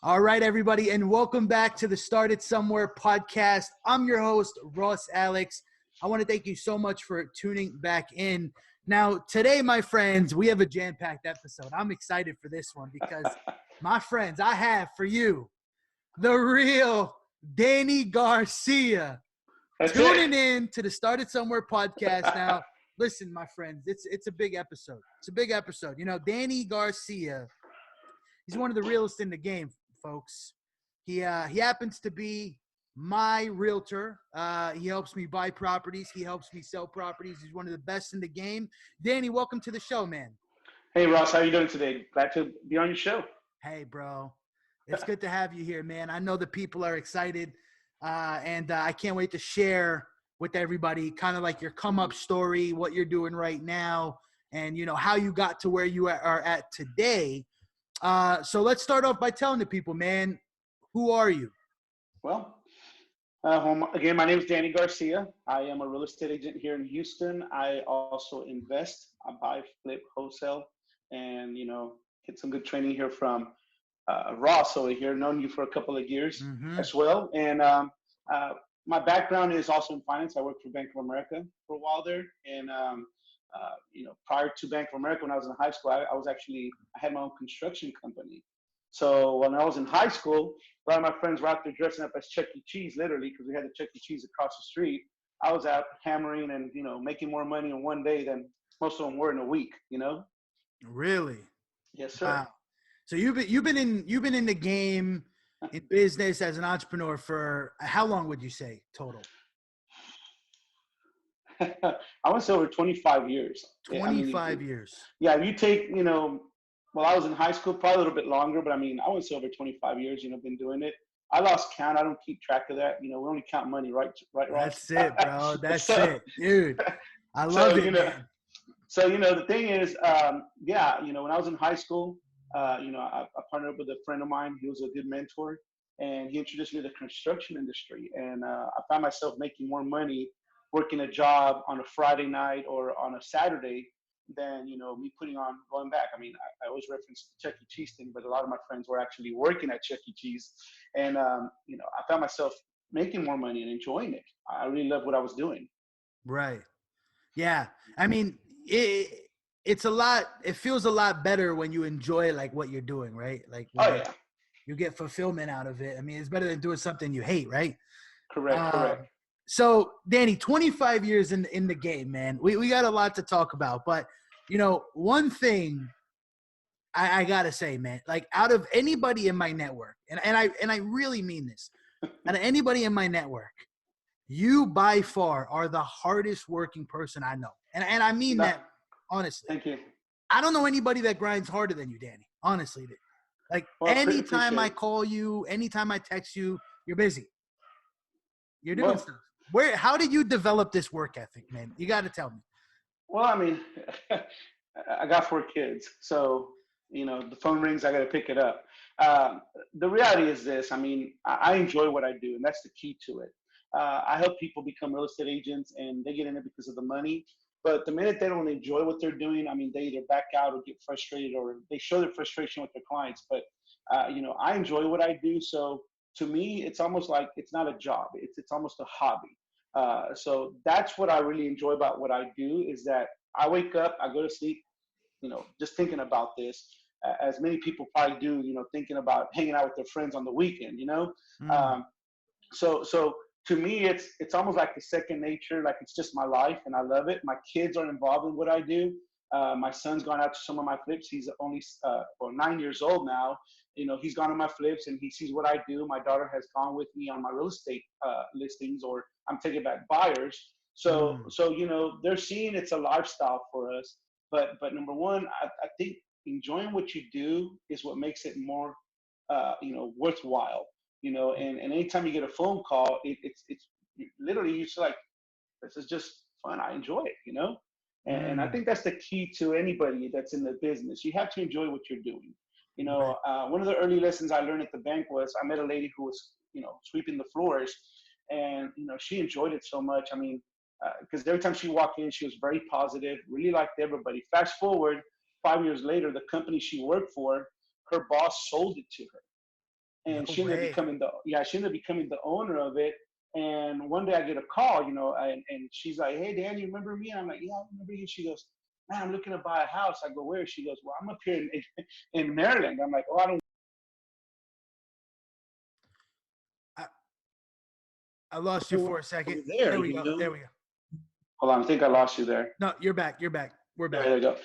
All right, everybody, and welcome back to the Started Somewhere podcast. I'm your host, Ross Alex. I want to thank you so much for tuning back in. Now, today, my friends, we have a jam-packed episode. I'm excited for this one because, my friends, I have for you the real Danny Garcia. Tuning in to the Started Somewhere podcast. Now, listen, my friends, it's a big episode. It's a big episode. You know, Danny Garcia, he's one of the realest in the game, folks. He happens to be my realtor. He helps me buy properties. He helps me sell properties. He's one of the best in the game. Danny, welcome to the show, man. Hey, Ross, how are you doing today? Glad to be on your show. Hey, bro. It's good to have you here, man. I know the people are excited, and I can't wait to share with everybody kind of like your come-up story, what you're doing right now, and, you know, how you got to where you are at today. So let's start off by telling the people, man, who are you? Well, again, my name is Danny Garcia. I am a real estate agent here in Houston. I also invest, I buy, flip, wholesale, and, you know, get some good training here from Ross over here. Known you for a couple of years as well. And my background is also in finance. I worked for Bank of America for a while there. And, you know, prior to Bank of America, when I was in high school, I had my own construction company. So when I was in high school, a lot of my friends were out there dressing up as Chuck E. Cheese, literally, because we had the Chuck E. Cheese across the street. I was out hammering and, you know, making more money in one day than most of them were in a week, you know? Really? Yes, sir. Wow. So you've been in the game, in business as an entrepreneur for how long would you say total? I would say over 25 years. 25 years. Yeah, if you take, you know, well, I was in high school, probably a little bit longer, but I mean, I would say over 25 years, you know, been doing it. I lost count. I don't keep track of that. You know, we only count money, right, Ross? That's it, bro. That's it, dude. I love it, you know, man. So, you know, the thing is, yeah, you know, when I was in high school, you know, I partnered up with a friend of mine. He was a good mentor, and he introduced me to the construction industry. And I found myself making more money working a job on a Friday night or on a Saturday than, you know, me going back. I mean, I always reference the Chuck E. Cheese thing, but a lot of my friends were actually working at Chuck E. Cheese. And, you know, I found myself making more money and enjoying it. I really loved what I was doing. Right. Yeah. I mean, it feels a lot better when you enjoy like what you're doing, right? Like, you get fulfillment out of it. I mean, it's better than doing something you hate, right? Correct. So, Danny, 25 years in the game, man. We got a lot to talk about, but you know, one thing I gotta say, man, like out of anybody in my network, and I really mean this, out of anybody in my network, you by far are the hardest working person I know, and I mean that honestly. Thank you. I don't know anybody that grinds harder than you, Danny. Honestly, dude. Like anytime I call you, anytime I text you, you're busy. You're doing stuff. How did you develop this work ethic, man? You got to tell me. Well, I mean, I got 4 kids, so, you know, the phone rings, I got to pick it up. The reality is this. I mean, I enjoy what I do, and that's the key to it. I help people become real estate agents, and they get in it because of the money. But the minute they don't enjoy what they're doing, I mean, they either back out or get frustrated, or they show their frustration with their clients. But, you know, I enjoy what I do. So to me, it's almost like it's not a job. It's almost a hobby. So that's what I really enjoy about what I do, is that I wake up, I go to sleep, you know, just thinking about this, as many people probably do, you know, thinking about hanging out with their friends on the weekend, you know? So to me, it's almost like a second nature, like it's just my life, and I love it. My kids are involved in what I do. My son's gone out to some of my flips. He's only 9 years old now. You know, he's gone on my flips and he sees what I do. My daughter has gone with me on my real estate listings, or I'm taking back buyers. So you know, they're seeing it's a lifestyle for us. But number one, I think enjoying what you do is what makes it more, you know, worthwhile. You know, and anytime you get a phone call, it's literally, you're just like, this is just fun. I enjoy it, you know? And I think that's the key to anybody that's in the business. You have to enjoy what you're doing. You know, one of the early lessons I learned at the bank was I met a lady who was, you know, sweeping the floors, and, you know, she enjoyed it so much. I mean, because every time she walked in, she was very positive, really liked everybody. Fast forward 5 years later, the company she worked for, her boss sold it to her. and No she ended up way. becoming the owner of it. And one day I get a call, and she's like, "Hey, Dan, you remember me?" And I'm like, "Yeah, I remember you." She goes, "Man, I'm looking to buy a house." I go, "Where?" She goes, "Well, I'm up here in Maryland." I'm like, "Oh, I don't." I, I lost you for a second. There, There we go. There we go. Hold on, I think I lost you there. No, you're back. You're back. We're back. There you go.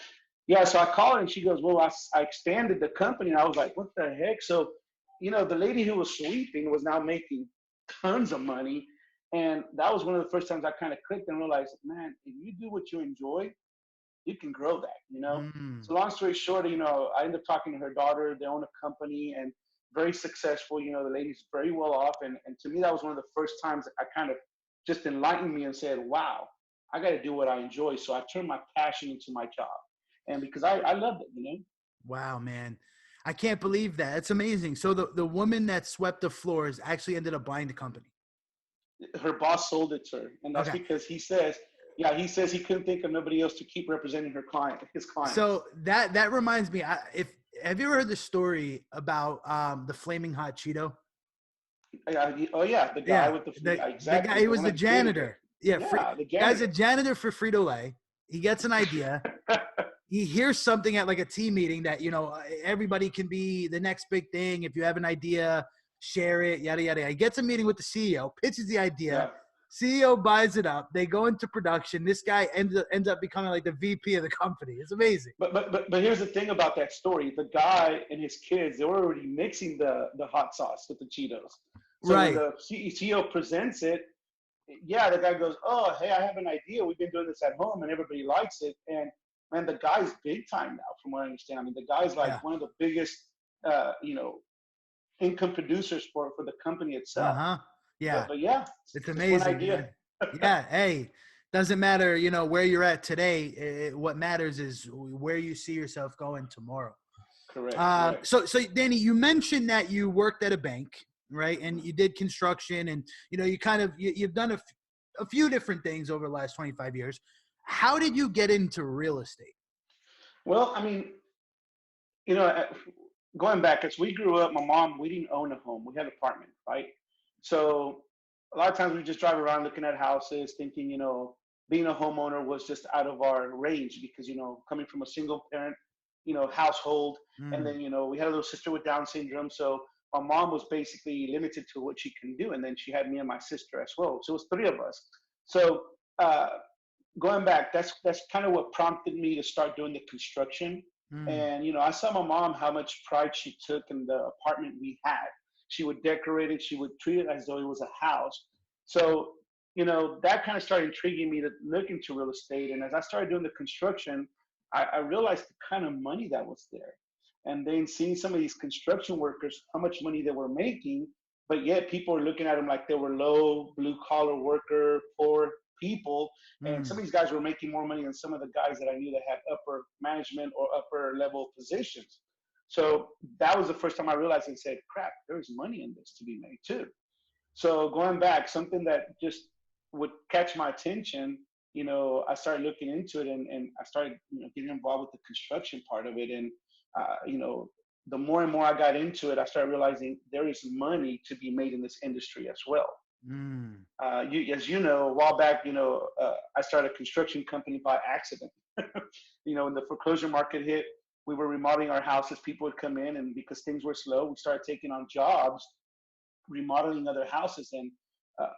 Yeah, so I called her and she goes, "Well, I expanded the company." And I was like, "What the heck?" So, the lady who was sweeping was now making tons of money. And that was one of the first times I kind of clicked and realized, man, if you do what you enjoy, you can grow that. Mm. So long story short, I ended up talking to her daughter. They own a company and very successful. The lady's very well off. And to me, that was one of the first times I kind of just enlightened me and said, wow, I got to do what I enjoy. So I turned my passion into my job. And because I loved it. Wow, man. I can't believe that. It's amazing. So the woman that swept the floors actually ended up buying the company. Her boss sold it to her. And that's Okay. because he says he couldn't think of nobody else to keep representing his clients. So that reminds me, if have you ever heard the story about the flaming hot Cheeto? Oh yeah, the guy with The guy, exactly. he The was one the that created it. janitor. Yeah, Yeah, the guy's janitor. a janitor for Frito-Lay. He gets an idea. He hears something at like a team meeting that, everybody can be the next big thing. If you have an idea, share it, yada, yada, yada. He gets a meeting with the CEO, pitches the idea. Yeah. CEO buys it up. They go into production. This guy ends up becoming like the VP of the company. It's amazing. But here's the thing about that story. The guy and his kids, they were already mixing the hot sauce with the Cheetos. So when Right. the CEO presents it, yeah, the guy goes, "Oh, hey, I have an idea. We've been doing this at home, and everybody likes it." And man, the guy's big time now, from what I understand. I mean, the guy's like Yeah. one of the biggest, income producers for the company itself. Uh-huh. Yeah. But yeah, It's just one amazing, idea. man. Yeah. Hey, doesn't matter, where you're at today. What matters is where you see yourself going tomorrow. Correct. So Danny, you mentioned that you worked at a bank, right? And you did construction, and you've done a few different things over the last 25 years. How did you get into real estate? Well, I mean, you know, going back, as we grew up, my mom, we didn't own a home. We had an apartment, right? So a lot of times we just drive around looking at houses, thinking, being a homeowner was just out of our range because, coming from a single parent, household. And Mm. then, we had a little sister with Down syndrome. So my mom was basically limited to what she can do. And then she had me and my sister as well. So it was three of us. So uh, going back, that's kind of what prompted me to start doing the construction. Mm. And I saw my mom how much pride she took in the apartment we had. She would decorate it. She would treat it as though it was a house. So that kind of started intriguing me to look into real estate. And as I started doing the construction, I realized the kind of money that was there. And then seeing some of these construction workers, how much money they were making, but yet people were looking at them like they were low blue collar worker, poor people. And some Mm. of these guys were making more money than some of the guys that I knew that had upper management or upper level positions. So that was the first time I realized and said, crap, there's money in this to be made too. So going back, something that just would catch my attention, I started looking into it and I started, getting involved with the construction part of it. And, the more and more I got into it, I started realizing there is money to be made in this industry as well. Mm. As you know, a while back, I started a construction company by accident. When the foreclosure market hit, we were remodeling our houses. People would come in, and because things were slow, we started taking on jobs, remodeling other houses. And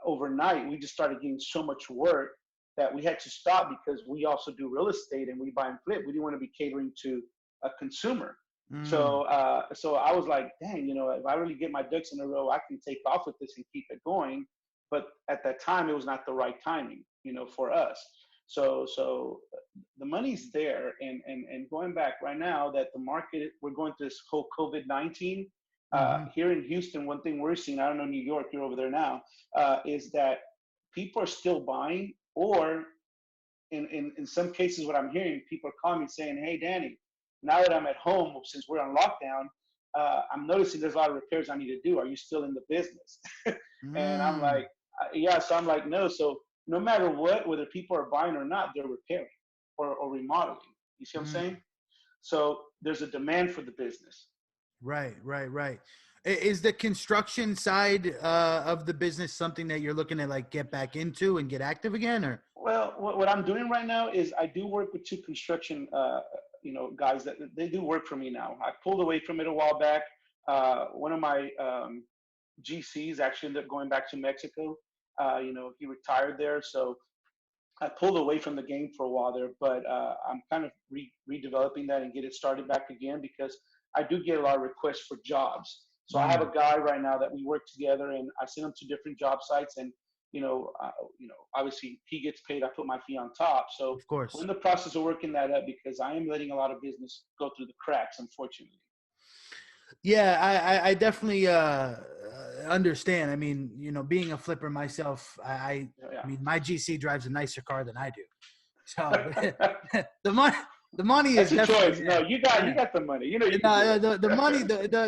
overnight, we just started getting so much work that we had to stop because we also do real estate and we buy and flip. We didn't want to be catering to a consumer. Mm. So I was like, dang, if I really get my ducks in a row, I can take off with this and keep it going. But at that time, it was not the right timing, for us. So the money's there, and going back right now that the market, we're going through this whole COVID-19. Mm-hmm. Here in Houston, one thing we're seeing, I don't know New York, you're over there now, is that people are still buying, or in some cases, what I'm hearing, people are calling me saying, hey, Danny, now that I'm at home, since we're on lockdown, I'm noticing there's a lot of repairs I need to do. Are you still in the business? And I'm Mm. like, yeah. So I'm like, no. So no matter what, whether people are buying or not, they're repairing or remodeling. You see what I'm Mm. saying? So there's a demand for the business. Right. Is the construction side of the business something that you're looking to like get back into and get active again, or? Well, what I'm doing right now is I do work with two construction, guys that they do work for me now. I pulled away from it a while back. One of my GCs actually ended up going back to Mexico. He retired there, so I pulled away from the game for a while there. But I'm kind of redeveloping that and get it started back again because I do get a lot of requests for jobs. So I have a guy right now that we work together, and I send him to different job sites, and obviously he gets paid. I put my fee on top. So Of course. we're in the process of working that up because I am letting a lot of business go through the cracks, unfortunately. Yeah, I definitely understand. I mean, being a flipper myself, I mean, my GC drives a nicer car than I do. So the money is That's a definitely choice. there. No, you got the money. You can No, do it.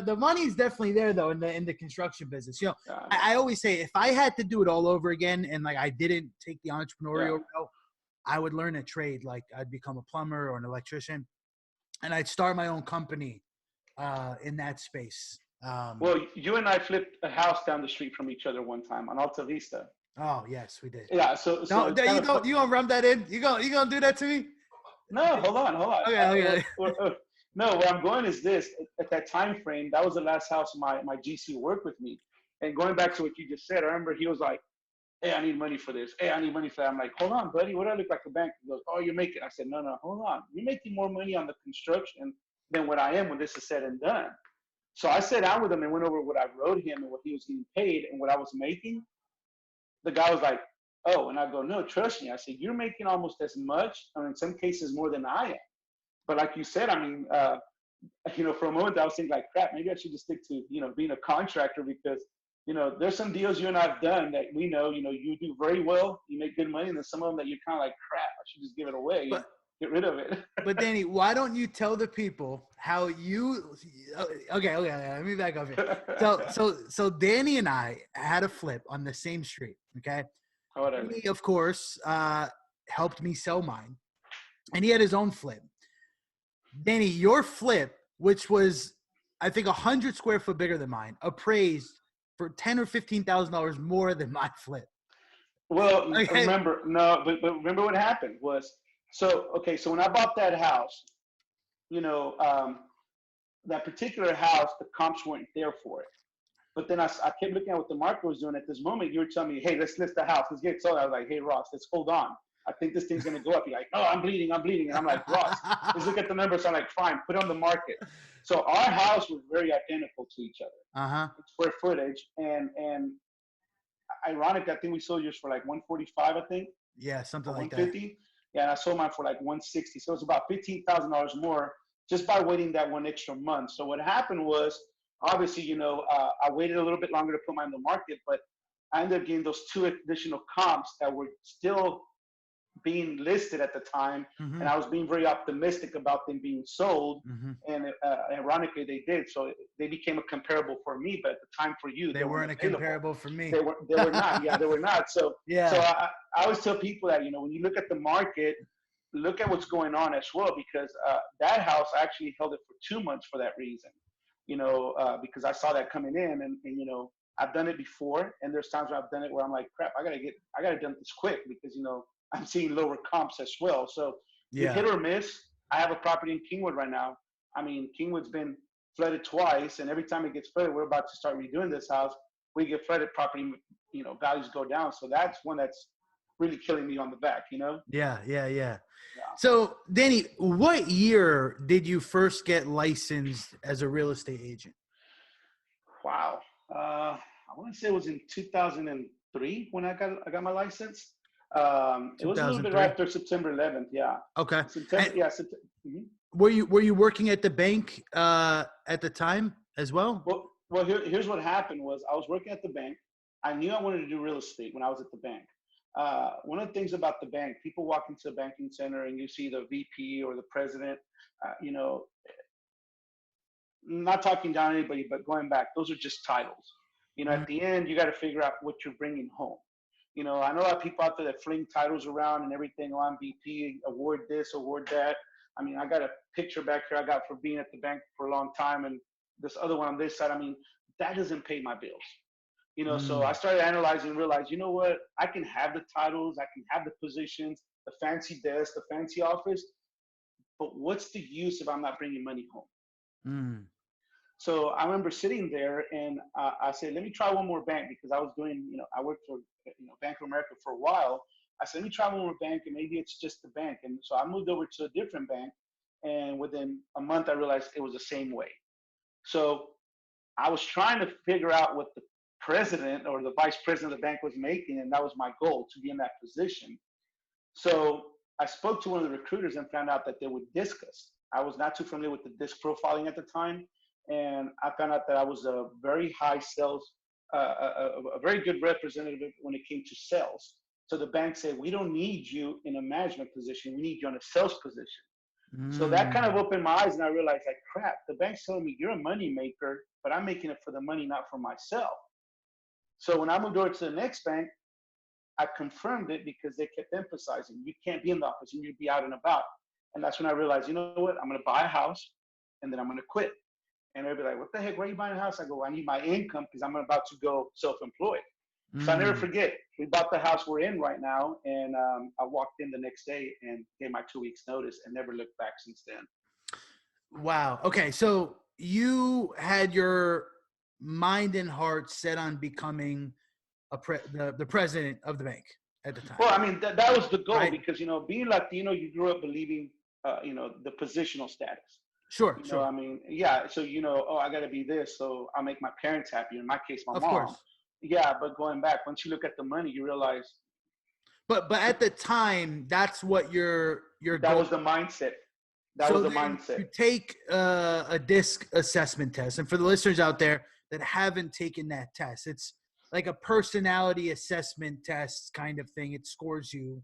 the money is definitely there though in the construction business. Yeah, I always say if I had to do it all over again and like I didn't take the entrepreneurial route, I would learn a trade. Like I'd become a plumber or an electrician, and I'd start my own company in that space. Well, you and I flipped a house down the street from each other one time on Alta Vista. Oh yes, we did. Yeah, so No, it's kind of you gonna rub that in? You gonna do that to me? no, hold on. Okay. No, where I'm going is this. At that time frame, that was the last house my GC worked with me. And going back to what you just said, I remember he was like, "Hey, I need money for this. Hey, I need money for that." I'm like, "Hold on, buddy. What do I look like a bank?" He goes, "Oh, you're making." I said, "No, hold on. You're making more money on the construction than what I am when this is said and done." So I sat down with him and went over what I wrote him and what he was getting paid and what I was making. The guy was like, "Oh," and I go, "No, trust me." I said, "You're making almost as much, or in some cases more than I am." But like you said, I mean, for a moment I was thinking like, crap, maybe I should just stick to, being a contractor because, there's some deals you and I've done that we know, you do very well, you make good money, and then some of them that you're kind of like, crap, I should just give it away and get rid of it. But Danny, why don't you tell the people how you? Okay, let me back up here. So Danny and I had a flip on the same street. Okay, Whatever. Danny, of course, helped me sell mine, and he had his own flip. Danny, your flip, which was I think 100 square foot bigger than mine, appraised for $10,000 or $15,000 more than my flip. Well, Okay. but remember what happened was, so when I bought that house, that particular house, the comps weren't there for it. But then I kept looking at what the market was doing at this moment. You were telling me, hey, let's list the house. Let's get it sold. I was like, hey, Ross, let's hold on. I think this thing's going to go up. You're like, no, I'm bleeding. And I'm like, Ross, let's look at the numbers. So I'm like, fine, put it on the market. So our house was very identical to each other. Square footage. And ironically, I think we sold yours for like 145, I think. Yeah, something like 150. that. Yeah, and I sold mine for like 160. So it's about $15,000 more just by waiting that one extra month. So what happened was, obviously, I waited a little bit longer to put mine in the market, but I ended up getting those two additional comps that were still being listed at the time. And I was being very optimistic about them being sold. And ironically, they did. So they became a comparable for me, but at the time for you, they weren't a comparable for me. They were not. Yeah, they were not. So, so I always tell people that, when you look at the market, look at what's going on as well, because that house, I actually held it for 2 months for that reason, because I saw that coming in and I've done it before. And there's times where I've done it where I'm like, crap, I got to done this quick because, I'm seeing lower comps as well. So hit or miss. I have a property in Kingwood right now. I mean, Kingwood's been flooded twice, and every time it gets flooded, we're about to start redoing this house. We get flooded, property, values go down. So that's one that's really killing me on the back, Yeah. So Danny, what year did you first get licensed as a real estate agent? Wow. I want to say it was in 2003 when I got my license. It was a little bit right after September 11th. Yeah. Okay. September. Were you working at the bank at the time as well? Well, here's what happened was I was working at the bank. I knew I wanted to do real estate when I was at the bank. One of the things about the bank, people walk into the banking center and you see the VP or the president, not talking down anybody, but going back, those are just titles. At the end, you got to figure out what you're bringing home. I know a lot of people out there that fling titles around and everything. Oh, I'm VP, award this, award that. I mean, I got a picture back here I got for being at the bank for a long time, and this other one on this side. I mean, that doesn't pay my bills. You know, so I Mm. started analyzing and realized, you know what, I can have the titles, I can have the positions, the fancy desk, the fancy office, but what's the use if I'm not bringing money home? Mm. So I remember sitting there and I said, let me try one more bank because I was doing, I worked for, Bank of America for a while. I said, let me try one more bank and maybe it's just the bank. And so I moved over to a different bank. And within a month, I realized it was the same way. So I was trying to figure out what the president or the vice president of the bank was making. And that was my goal, to be in that position. So I spoke to one of the recruiters and found out that they would disc us. I was not too familiar with the disc profiling at the time. And I found out that I was a very high sales, a very good representative when it came to sales. So the bank said, we don't need you in a management position. We need you in a sales position. So that kind of Mm. opened my eyes and I realized like, crap, the bank's telling me you're a money maker, but I'm making it for the money, not for myself. So when I moved over to the next bank, I confirmed it because they kept emphasizing you can't be in the office, you need to be out and about. And that's when I realized, you know what, I'm going to buy a house and then I'm going to quit. And they'd be like, what the heck, why are you buying a house? I go, well, I need my income because I'm about to go self-employed. So I never Mm. forget, we bought the house we're in right now. And I walked in the next day and gave my 2 weeks notice and never looked back since then. Wow. Okay. So you had your mind and heart set on becoming the president of the bank at the time, Well, I mean, that was the goal right? because, being Latino, you grew up believing, the positional status. Sure. I Sure. mean, yeah. So, oh, I got to be this. So I'll make my parents happy. In my case, my Of mom. course. Yeah. But going back, once you look at the money, you realize But at the time, that's what your that goal. was the mindset. That was So the then mindset. you take a disc assessment test, and for the listeners out there that haven't taken that test, it's like a personality assessment test kind of thing. It scores you.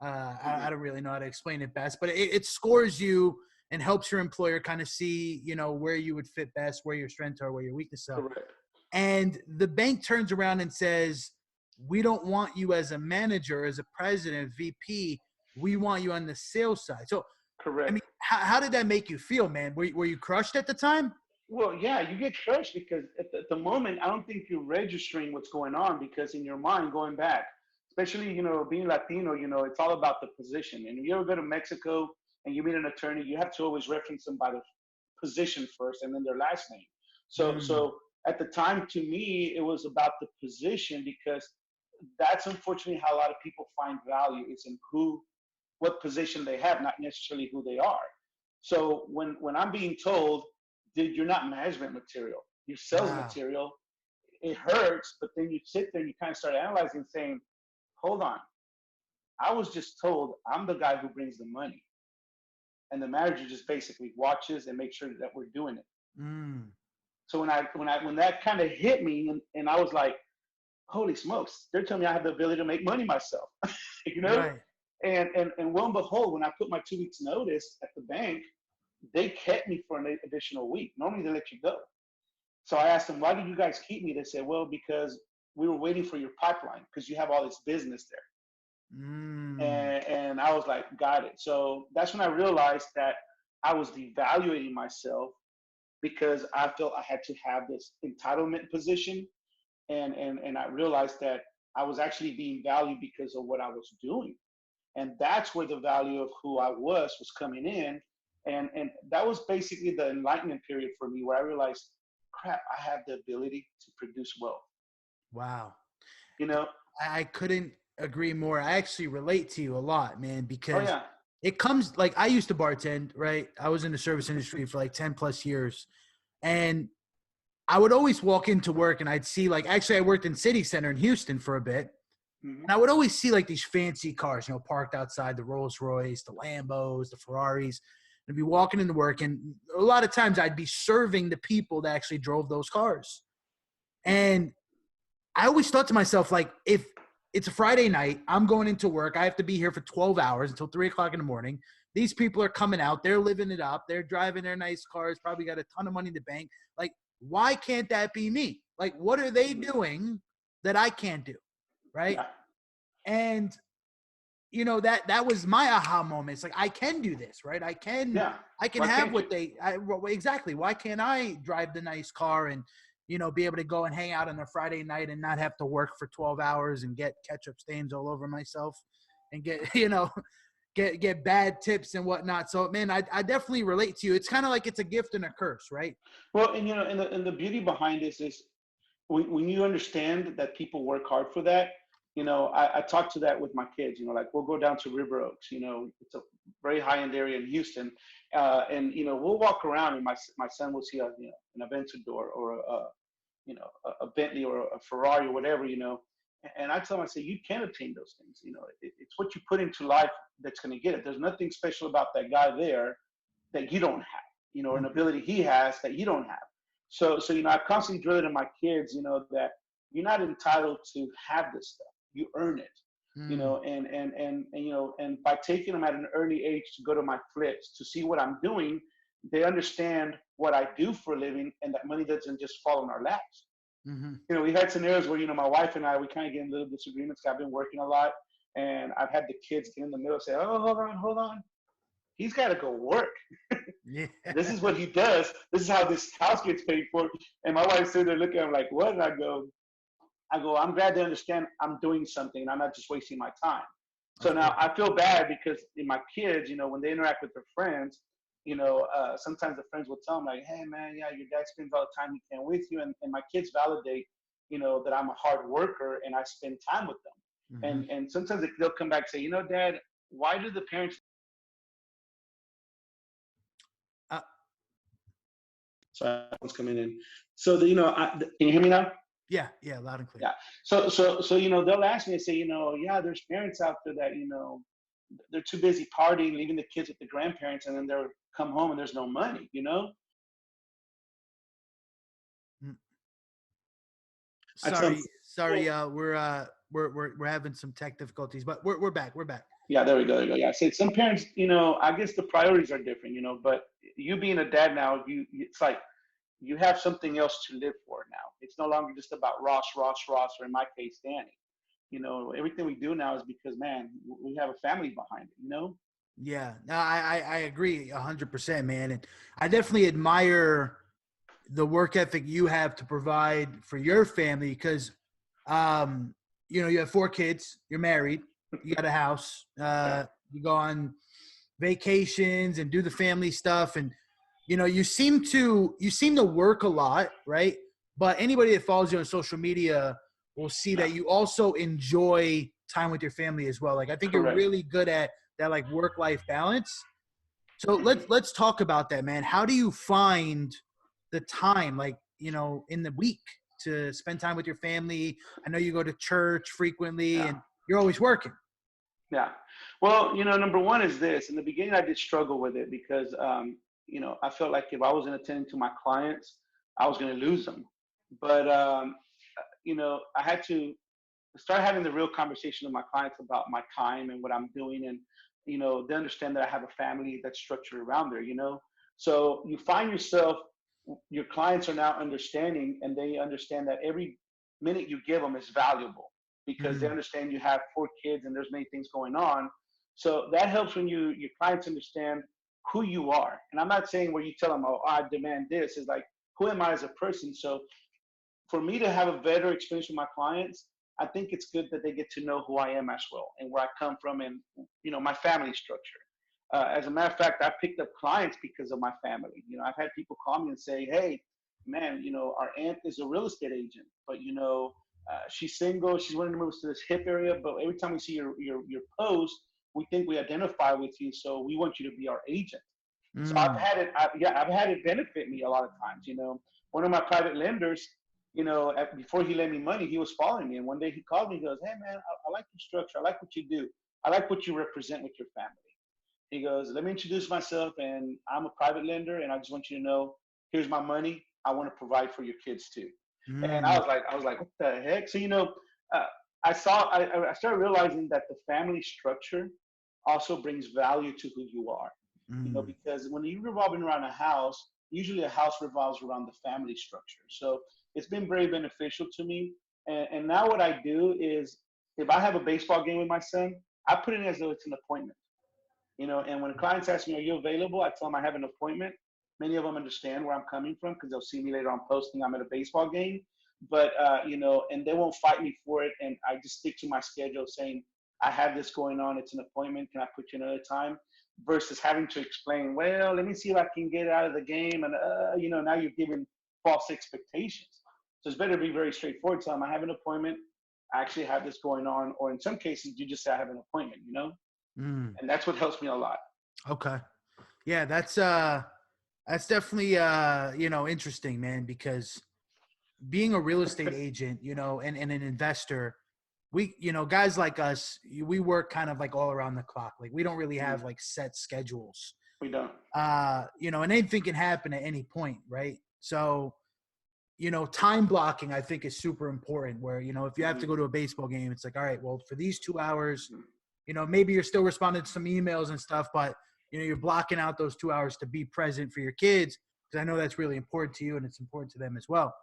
I Hmm. don't really know how to explain it best, but it scores you and helps your employer kind of see, where you would fit best, where your strengths are, where your weaknesses are. Correct. And the bank turns around and says, we don't want you as a manager, as a president, VP. We want you on the sales side. So, I mean, Correct. how did that make you feel, man? Were you crushed at the time? Well, yeah, you get crushed because at the moment, I don't think you're registering what's going on because in your mind, going back, especially, being Latino, it's all about the position. And if you ever go to Mexico and you meet an attorney, you have to always reference them by the position first and then their last name. So, Mm. so at the time, to me, it was about the position because that's unfortunately how a lot of people find value is in what position they have, not necessarily who they are. So when I'm being told, dude, you're not management material, you're sales Wow. material, it hurts. But then you sit there and you kind of start analyzing, saying, hold on, I was just told I'm the guy who brings the money, and the manager just basically watches and makes sure that we're doing it. Mm. So when that kind of hit me, and I was like, holy smokes, they're telling me I have the ability to make money myself, you know? Right. And lo and behold, when I put my 2 weeks notice at the bank, they kept me for an additional week. Normally they let you go. So I asked them, why did you guys keep me? They said, well, because we were waiting for your pipeline because you have all this business there. Mm. And I was like, got it. So that's when I realized that I was devaluating myself because I felt I had to have this entitlement position. And I realized that I was actually being valued because of what I was doing. And that's where the value of who I was coming in. And that was basically the enlightenment period for me where I realized, crap, I have the ability to produce wealth. Wow. You know? I couldn't agree more. I actually relate to you a lot, man, Oh because yeah. it comes like I used to bartend, right? I was in the service industry for like 10 plus years. And I would always walk into work and I'd see like, actually I worked in City Center in Houston for a bit. Hmm. And I would always see like these fancy cars, parked outside, the Rolls Royce, the Lambos, the Ferraris. And I'd be walking into work. And a lot of times I'd be serving the people that actually drove those cars. And I always thought to myself, like, if it's a Friday night, I'm going into work, I have to be here for 12 hours until 3 o'clock in the morning. These people are coming out, they're living it up, they're driving their nice cars, probably got a ton of money in the bank. Like, why can't that be me? Like, what are they Hmm. doing that I can't do? Right. Yeah. And that was my aha moment. It's like, I can do this, right? I can Yeah. I can Why have can't what you? exactly. Why can't I drive the nice car and be able to go and hang out on a Friday night and not have to work for 12 hours and get ketchup stains all over myself and get, get bad tips and whatnot. So, man, I definitely relate to you. It's kind of like it's a gift and a curse, right? Well, and the beauty behind this is when you understand that people work hard for that. I talk to that with my kids. Like we'll go down to River Oaks. It's a very high end area in Houston, and we'll walk around, and my son will see an Aventador or a Bentley or a Ferrari or whatever. And I tell them, I say, you can obtain those things. It's what you put into life that's going to get it. There's nothing special about that guy there that you don't have. Or an ability he has that you don't have. So I constantly drill it in my kids, that you're not entitled to have this stuff. You earn it. And by taking them at an early age to go to my flips to see what I'm doing, they understand what I do for a living, and that money doesn't just fall in our laps. We've had scenarios where my wife and I, we kind of get in little disagreements. I've been working a lot, and I've had the kids get in the middle and say, "Oh, hold on. He's got to go work. Yeah. This is what he does. This is how this house gets paid for." And my wife sitting there looking at him like, "What?" And I go, I'm glad they understand I'm doing something and I'm not just wasting my time. So now I feel bad because my kids, when they interact with their friends, sometimes the friends will tell them like, "Hey man, yeah, your dad spends all the time he can with you." And my kids validate, that I'm a hard worker and I spend time with them. And sometimes they'll come back and say, "Dad, why do the parents..." Sorry, one's coming in. So can you hear me now? Yeah, loud and clear. Yeah. So they'll ask me and say, yeah, there's parents out there that they're too busy partying, leaving the kids with the grandparents, and then they'll come home and there's no money. Sorry. We're having some tech difficulties, but we're back. Yeah, there we go. Yeah, I said some parents, I guess the priorities are different, but you being a dad now, it's like you have something else to live for now. It's no longer just about Ross, or in my case, Danny. Everything we do now is because, man, we have a family behind it, Yeah, no, I agree 100%, man. And I definitely admire the work ethic you have to provide for your family because, you have 4 kids, you're married, you got a house, you go on vacations and do the family stuff. And, you seem to work a lot, right? But anybody that follows you on social media will see that you also enjoy time with your family as well. Like, I think you're really good at that, like work-life balance. So let's talk about that, man. How do you find the time, like, in the week to spend time with your family? I know you go to church frequently and you're always working. Yeah. Well, number one is this. In the beginning, I did struggle with it because, I felt like if I wasn't attending to my clients, I was going to lose them. But, I had to start having the real conversation with my clients about my time and what I'm doing. And, they understand that I have a family that's structured around there, So you find yourself, your clients are now understanding, and they understand that every minute you give them is valuable because they understand you have 4 kids and there's many things going on. So that helps when your clients understand who you are. And I'm not saying where you tell them, "Oh, I demand this." It's like, who am I as a person? So for me to have a better experience with my clients, I think it's good that they get to know who I am as well and where I come from and, my family structure. As a matter of fact, I picked up clients because of my family. I've had people call me and say, "Hey, man, our aunt is a real estate agent, but, she's single. She's wanting to move to this hip area. But every time we see your post, we think we identify with you. So we want you to be our agent." So I've had it benefit me a lot of times. One of my private lenders, before he lent me money, he was following me. And one day he called me, he goes, "Hey man, I like your structure. I like what you do. I like what you represent with your family." He goes, "Let me introduce myself, and I'm a private lender, and I just want you to know, here's my money. I want to provide for your kids too." And I was like, what the heck? So, I started realizing that the family structure also brings value to who you are. Because when you're revolving around a house, usually a house revolves around the family structure. So it's been very beneficial to me. And now what I do is, if I have a baseball game with my son, I put it as though it's an appointment. And when clients ask me, "Are you available?" I tell them I have an appointment. Many of them understand where I'm coming from because they'll see me later on posting I'm at a baseball game. But, and they won't fight me for it. And I just stick to my schedule saying, I have this going on. It's an appointment. Can I put you another time? Versus having to explain, well, let me see if I can get out of the game. And, now you're giving false expectations. So it's better to be very straightforward. Tell them I have an appointment. I actually have this going on. Or in some cases, you just say I have an appointment, And that's what helps me a lot. Okay. Yeah, that's definitely, interesting, man, because being a real estate agent, and an investor, we, guys like us, we work kind of like all around the clock. Like we don't really have like set schedules. We don't. And anything can happen at any point, right? So, time blocking, I think, is super important where, if you have to go to a baseball game, it's like, all right, well, for these 2 hours, maybe you're still responding to some emails and stuff, but, you're blocking out those 2 hours to be present for your kids. Because I know that's really important to you and it's important to them as well.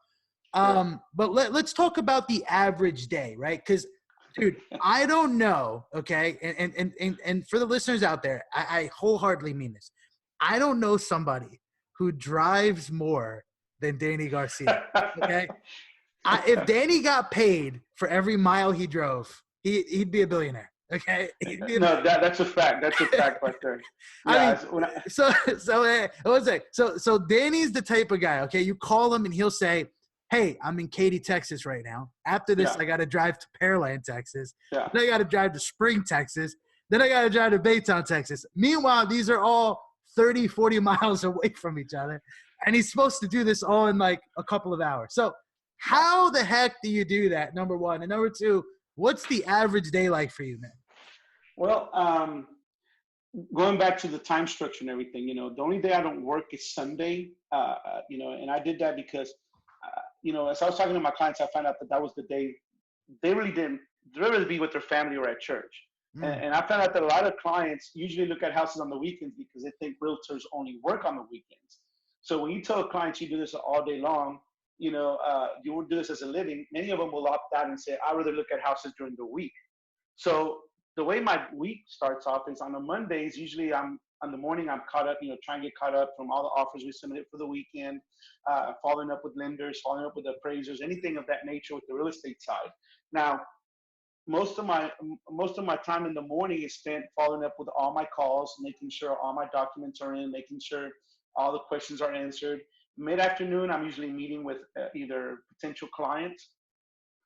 But let's talk about the average day, right? Because, dude, I don't know, okay? And for the listeners out there, I wholeheartedly mean this. I don't know somebody who drives more than Danny Garcia, okay? If Danny got paid for every mile he drove, he'd be a billionaire, okay? No, that's a fact. That's a fact right there. Yeah, so Danny's the type of guy, okay? You call him and he'll say, hey, I'm in Katy, Texas right now. After this, I got to drive to Pearland, Texas. Yeah. Then I got to drive to Spring, Texas. Then I got to drive to Baytown, Texas. Meanwhile, these are all 30, 40 miles away from each other. And he's supposed to do this all in like a couple of hours. So how the heck do you do that, number one? And number two, what's the average day like for you, man? Well, going back to the time structure and everything, the only day I don't work is Sunday, and I did that because as I was talking to my clients, I found out that was the day they really didn't really be with their family or at church. And I found out that a lot of clients usually look at houses on the weekends because they think realtors only work on the weekends. So when you tell clients you do this all day long, you will do this as a living, many of them will opt out and say, I'd rather look at houses during the week. So the way my week starts off is on the Mondays, usually on the morning, I'm caught up, trying to get caught up from all the offers we submitted for the weekend, following up with lenders, following up with appraisers, anything of that nature with the real estate side. Now, most of my time in the morning is spent following up with all my calls, making sure all my documents are in, making sure all the questions are answered. Mid-afternoon, I'm usually meeting with either potential clients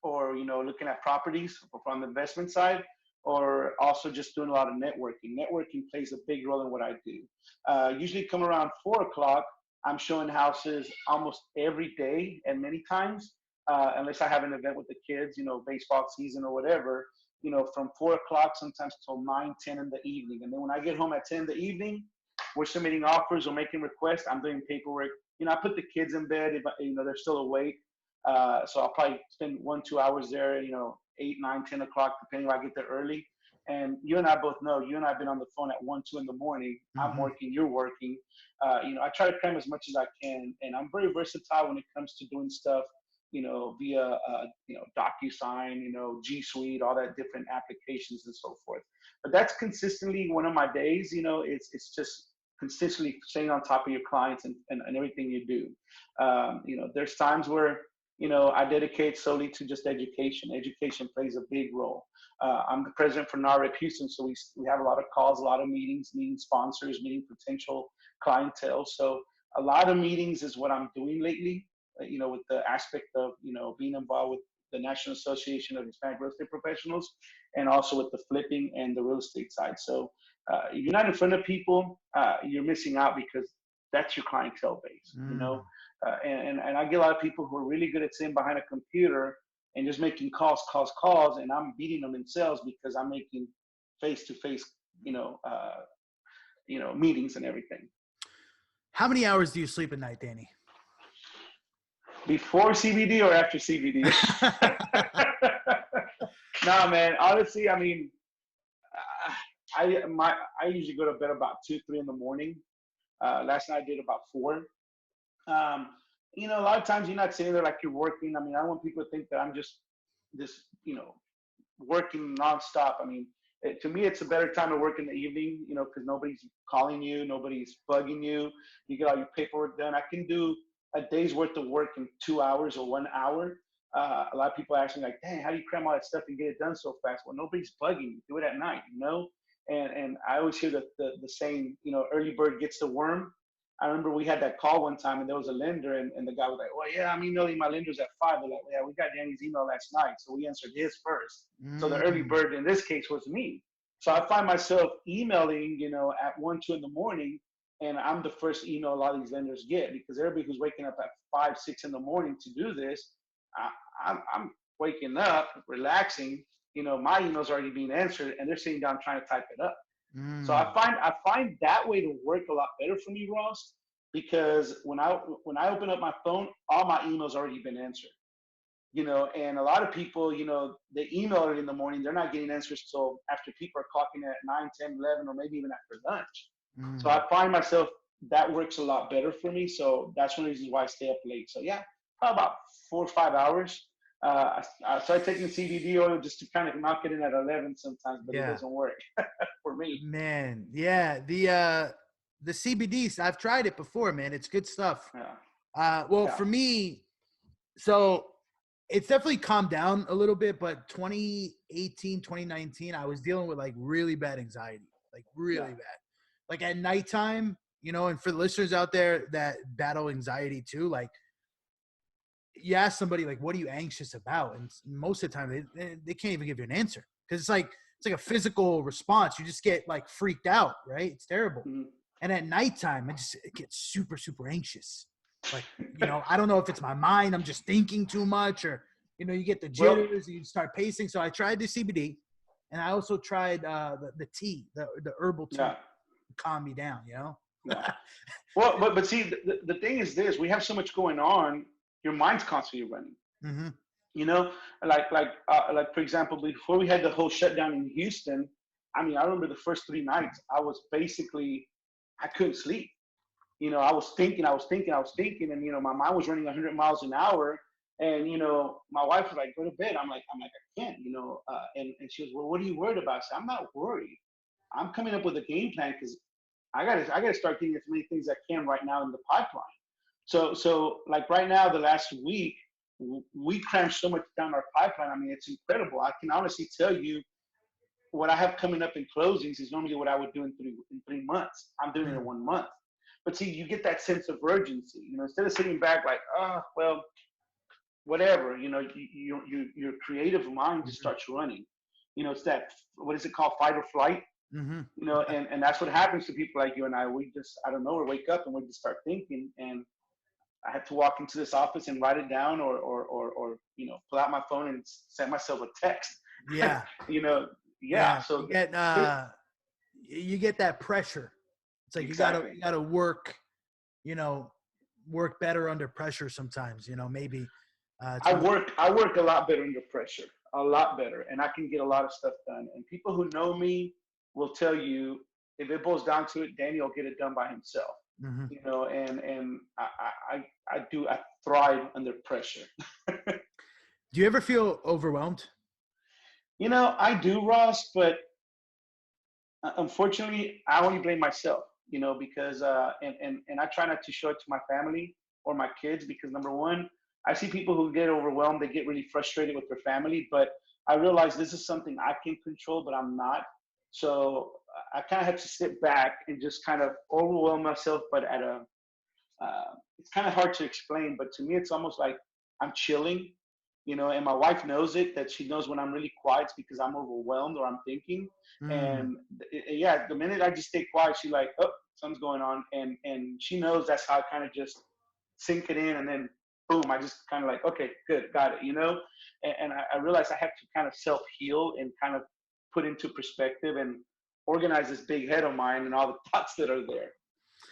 or, looking at properties from the investment side, or also just doing a lot of networking. Networking plays a big role in what I do. Usually come around 4 o'clock, I'm showing houses almost every day and many times, unless I have an event with the kids, baseball season or whatever, from 4 o'clock sometimes till 9, 10 in the evening. And then when I get home at 10 in the evening, we're submitting offers or making requests. I'm doing paperwork. I put the kids in bed if they're still awake. So I'll probably spend 1-2 hours there, 8, 9, 10 o'clock, depending if I get there early. And you and I both know, you and I have been on the phone at 1, 2 in the morning. I'm working, you're working. I try to cram as much as I can. And I'm very versatile when it comes to doing stuff, via, DocuSign, G Suite, all that different applications and so forth. But that's consistently one of my days, it's just consistently staying on top of your clients and everything you do. There's times where, I dedicate solely to just education. Education plays a big role. I'm the president for NAHREP Houston, so we have a lot of calls, a lot of meetings, meeting sponsors, meeting potential clientele. So a lot of meetings is what I'm doing lately, with the aspect of, being involved with the National Association of Hispanic Real Estate Professionals, and also with the flipping and the real estate side. So if you're not in front of people, you're missing out because that's your clientele base, and I get a lot of people who are really good at sitting behind a computer and just making calls, and I'm beating them in sales because I'm making face-to-face, meetings and everything. How many hours do you sleep at night, Danny? Before CBD or after CBD? Nah, man. Honestly, I mean, I usually go to bed about 2, 3 in the morning. Last night I did about 4. A lot of times you're not sitting there like you're working. I mean, I don't want people to think that I'm just this, working nonstop. I mean, To me, it's a better time to work in the evening, you know, because nobody's calling you, nobody's bugging you. You get all your paperwork done. I can do a day's worth of work in 2 hours or 1 hour. A lot of people ask me like, dang, how do you cram all that stuff and get it done so fast? Well, nobody's bugging you. Do it at night, you know? And I always hear the saying, you know, early bird gets the worm. I remember we had that call one time and there was a lender and the guy was like, well, yeah, I'm emailing my lenders at 5. They're like, well, yeah, we got Danny's email last night. So we answered his first. So the early bird in this case was me. So I find myself emailing, you know, at 1, 2 in the morning, and I'm the first email a lot of these lenders get because everybody who's waking up at 5, 6 in the morning to do this, I'm waking up, relaxing, you know, my email's already being answered and they're sitting down trying to type it up. So I find that way to work a lot better for me, Ross, because when I open up my phone, all my emails already been answered. You know, and a lot of people, you know, they email it in the morning. They're not getting answers till after people are clocking at 9, 10, 11, or maybe even after lunch. So I find myself that works a lot better for me. So that's one of the reasons why I stay up late. So yeah, probably about 4 or 5 hours. I started taking CBD oil just to kind of knock it in at 11 sometimes, but it doesn't work for me. Man, yeah, the CBDs, I've tried it before, man. It's good stuff. For me, so it's definitely calmed down a little bit, but 2018, 2019, I was dealing with like really bad anxiety, like really bad. Like at nighttime, you know, and for the listeners out there that battle anxiety too, like you ask somebody like, what are you anxious about? And most of the time they can't even give you an answer because it's like a physical response. You just get like freaked out, right? It's terrible. And at nighttime, it gets super, super anxious. Like, you know, I don't know if it's my mind. I'm just thinking too much or, you know, you get the jitters, you start pacing. So I tried the CBD and I also tried the tea, the herbal tea to calm me down, you know? Well, but see, the thing is this, we have so much going on. Your mind's constantly running, you know, like for example, before we had the whole shutdown in Houston, I mean, I remember the first 3 nights I was basically, I couldn't sleep. You know, I was thinking, and, you know, my mind was running 100 miles an hour. And, you know, my wife was like, go to bed. I'm like, I can't, you know, and she was, well, what are you worried about? I said, I'm not worried. I'm coming up with a game plan because I gotta start getting as many things as I can right now in the pipeline. So like right now, the last week, we crammed so much down our pipeline. I mean, it's incredible. I can honestly tell you what I have coming up in closings is normally what I would do in 3 months. I'm doing it in 1 month. But see, you get that sense of urgency, you know, instead of sitting back like, oh, well, whatever, you know, your creative mind just starts running. You know, it's that, what is it called? Fight or flight. You know, and that's what happens to people like you and I. We just, I don't know, we wake up and we just start thinking. And I had to walk into this office and write it down or you know, pull out my phone and send myself a text. Yeah. You know, so you get that pressure. It's like exactly. you gotta work, you know, work better under pressure sometimes, you know, maybe. I work a lot better under pressure, a lot better. And I can get a lot of stuff done. And people who know me will tell you, if it boils down to it, Danny will get it done by himself. You know, and I thrive under pressure. Do you ever feel overwhelmed? You know, I do, Ross, but unfortunately, I only blame myself, you know, because, and I try not to show it to my family or my kids because number one, I see people who get overwhelmed, they get really frustrated with their family, but I realize this is something I can control, but I'm not. So I kind of have to sit back and just kind of overwhelm myself, but at it's kind of hard to explain, but to me, it's almost like I'm chilling, you know, and my wife knows it, that she knows when I'm really quiet, it's because I'm overwhelmed or I'm thinking. And the minute I just stay quiet, she's like, oh, something's going on. And she knows that's how I kind of just sink it in. And then boom, I just kind of like, okay, good, got it, you know? And I realize I have to kind of self-heal and kind of put into perspective and organize this big head of mine and all the thoughts that are there.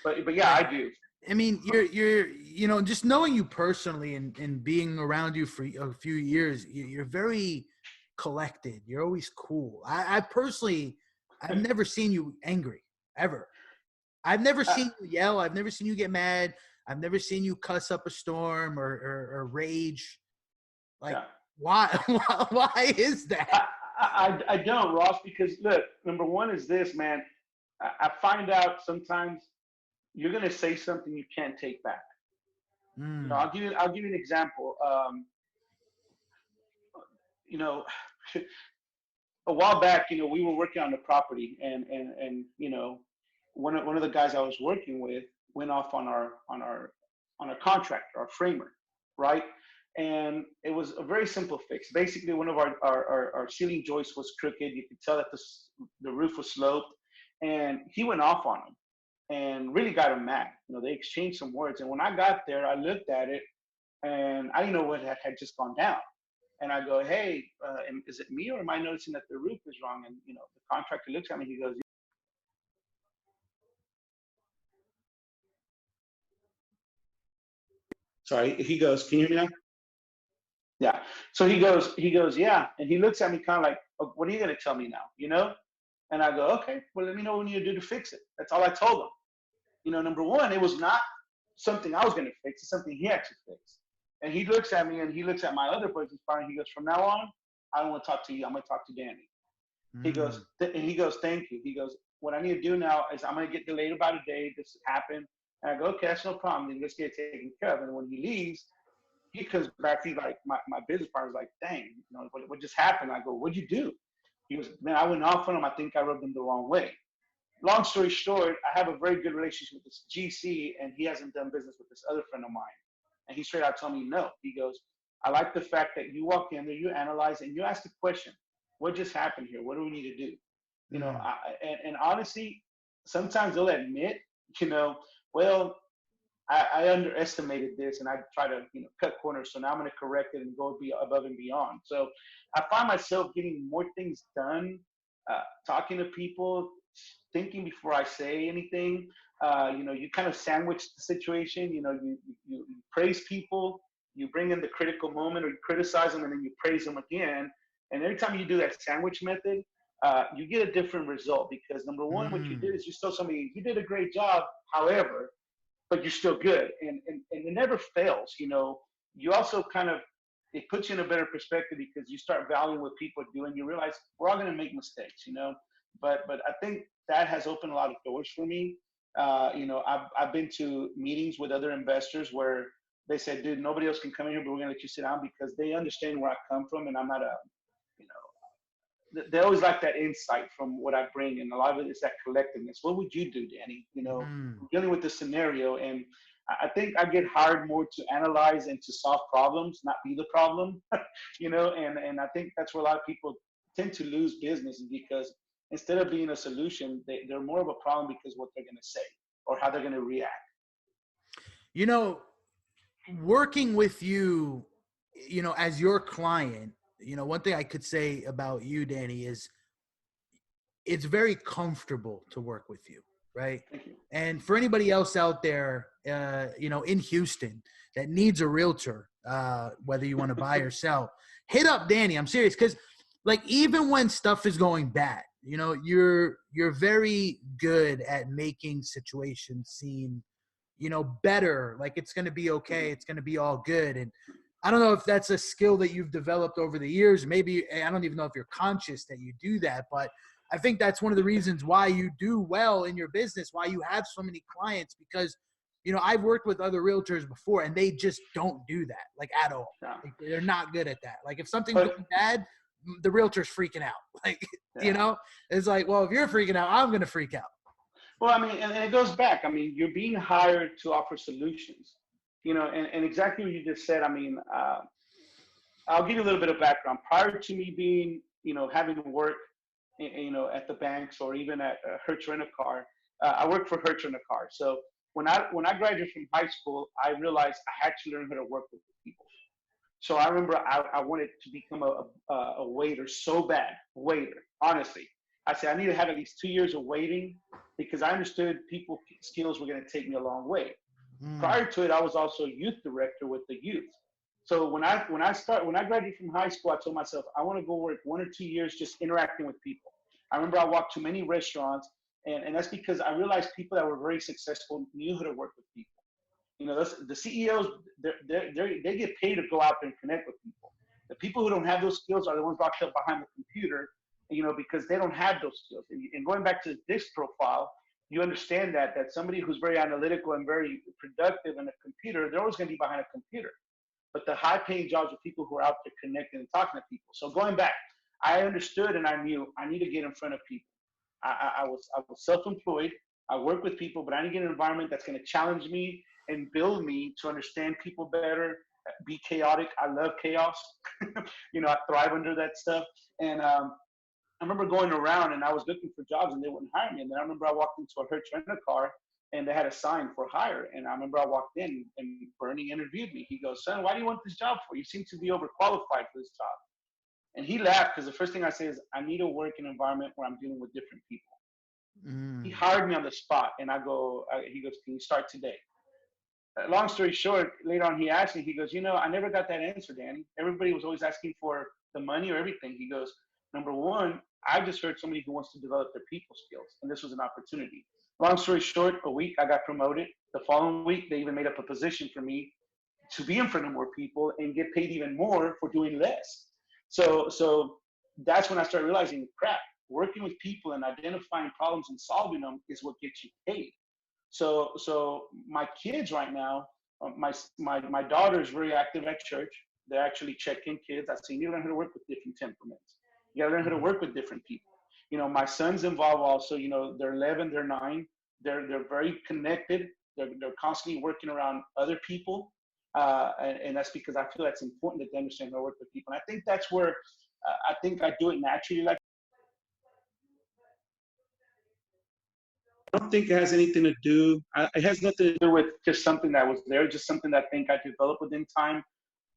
But yeah, I do. I mean, you're you know, just knowing you personally and being around you for a few years, you're very collected. You're always cool. I personally, I've never seen you angry, ever. I've never seen you yell. I've never seen you get mad. I've never seen you cuss up a storm or rage. Like, why? Why is that? I don't, Ross, because look, number one is this, man. I find out sometimes you're gonna say something you can't take back. You know, Mm. I'll give you an example. You know, a while back, you know, we were working on the property, and you know, one of the guys I was working with went off on our contractor, our framer, right? And it was a very simple fix. Basically, one of our ceiling joists was crooked. You could tell that the roof was sloped, and he went off on him and really got him mad. You know, they exchanged some words, and when I got there, I looked at it, and I didn't know what had just gone down. And I go, hey, is it me or am I noticing that the roof is wrong? And you know, the contractor looks at me. He goes, sorry. He goes, can you hear me now? Yeah. So he goes, yeah. And he looks at me kind of like, oh, what are you gonna tell me now? You know? And I go, okay, well, let me know what you need to do to fix it. That's all I told him. You know, number one, it was not something I was gonna fix. It's something he actually fixed. And he looks at me and he looks at my other business partner. He goes, from now on, I don't want to talk to you. I'm gonna talk to Danny. He Mm. goes, and he goes, thank you. He goes, what I need to do now is I'm going to get delayed about a day. This happened. And I go, okay, that's no problem. Then let's get it taken care of. And when he leaves, he comes back. He's like, my business partner's like, dang, you know, what just happened? I go, what'd you do? He goes, man, I went off on him. I think I rubbed him the wrong way. Long story short, I have a very good relationship with this GC, and he hasn't done business with this other friend of mine. And he straight out told me no. He goes, I like the fact that you walk in there, you analyze, and you ask the question, what just happened here? What do we need to do? You know, Mm. and honestly, sometimes they'll admit, you know, well, I underestimated this, and I try to, you know, cut corners. So now I'm going to correct it and go be above and beyond. So I find myself getting more things done, talking to people, thinking before I say anything. You know, you kind of sandwich the situation. You know, you praise people, you bring in the critical moment, or you criticize them, and then you praise them again. And every time you do that sandwich method, you get a different result because number one, what you Mm. did is you told somebody you did a great job. However, but you're still good, and it never fails. You know, you also kind of it puts you in a better perspective because you start valuing what people do, and you realize we're all going to make mistakes. You know, but I think that has opened a lot of doors for me. You know, I've been to meetings with other investors where they said, dude, nobody else can come in here, but we're going to let you sit down because they understand where I come from, and I'm not a, you know, they always like that insight from what I bring, and a lot of it is that collectiveness. What would you do, Danny? You know, Mm. dealing with the scenario, and I think I get hired more to analyze and to solve problems, not be the problem. You know, and I think that's where a lot of people tend to lose business because instead of being a solution, they're more of a problem because what they're going to say or how they're going to react. You know, working with you, you know, as your client, you know, one thing I could say about you, Danny, is it's very comfortable to work with you, right? Thank you. And for anybody else out there, you know, in Houston that needs a realtor, whether you want to buy or sell, hit up Danny. I'm serious, because like even when stuff is going bad, you know, you're very good at making situations seem, you know, better. Like it's going to be okay. It's going to be all good. And I don't know if that's a skill that you've developed over the years. Maybe I don't even know if you're conscious that you do that, but I think that's one of the reasons why you do well in your business, why you have so many clients, because, you know, I've worked with other realtors before and they just don't do that, like at all. Yeah. Like, they're not good at that. Like if something's But going bad, the realtor's freaking out. Like, you yeah. know, it's like, well, if you're freaking out, I'm going to freak out. Well, I mean, and it goes back. I mean, you're being hired to offer solutions, you know, and exactly what you just said. I mean, I'll give you a little bit of background. Prior to me being, you know, having work, you know, at the banks or even at Hertz Rent a Car, I worked for Hertz Rent a Car. So when I graduated from high school, I realized I had to learn how to work with people. So I remember I wanted to become a waiter so bad, waiter, honestly. I said, I need to have at least 2 years of waiting because I understood people skills were going to take me a long way. Mm. Prior to it, I was also youth director with the youth. So when I graduated from high school, I told myself I want to go work 1 or 2 years just interacting with people. I remember I walked to many restaurants, and that's because I realized people that were very successful knew how to work with people. You know, the CEOs, they get paid to go out there and connect with people. The people who don't have those skills are the ones locked up behind the computer, because they don't have those skills. And going back to the DISC profile, you understand that somebody who's very analytical and very productive in a computer, they're always going to be behind a computer. But the high-paying jobs are people who are out there connecting and talking to people. So going back, I understood and I knew I need to get in front of people. I was self-employed. I work with people, but I need to get an environment that's going to challenge me and build me to understand people better, be chaotic. I love chaos. I thrive under that stuff. And I remember going around and I was looking for jobs and they wouldn't hire me. And then I remember I walked into a Hertz rent-a-car and they had a sign for hire. And I remember I walked in and Bernie interviewed me. He goes, "Son, why do you want this job for? You seem to be overqualified for this job." And he laughed because the first thing I say is, "I need to work in an environment where I'm dealing with different people." He hired me on the spot. And he goes, "Can you start today?" Long story short, later on he asked me, he goes, "I never got that answer, Danny. Everybody was always asking for the money or everything." He goes, "Number one, I just heard somebody who wants to develop their people skills, and this was an opportunity." Long story short, a week I got promoted. The following week, they even made up a position for me to be in front of more people and get paid even more for doing less. So that's when I started realizing, crap, working with people and identifying problems and solving them is what gets you paid. So my kids right now, my daughter is very active at church. They actually check in kids. I say, you need to learn how to work with different temperaments. You got to learn how to work with different people. My son's involved also. They're 11, they're 9. They're very connected. They're constantly working around other people, and that's because I feel that's important that they understand how to work with people. And I think that's where I think I do it naturally. Like, I don't think it has anything to do. It has nothing to do with just something that was there. Just something that I think I developed within time.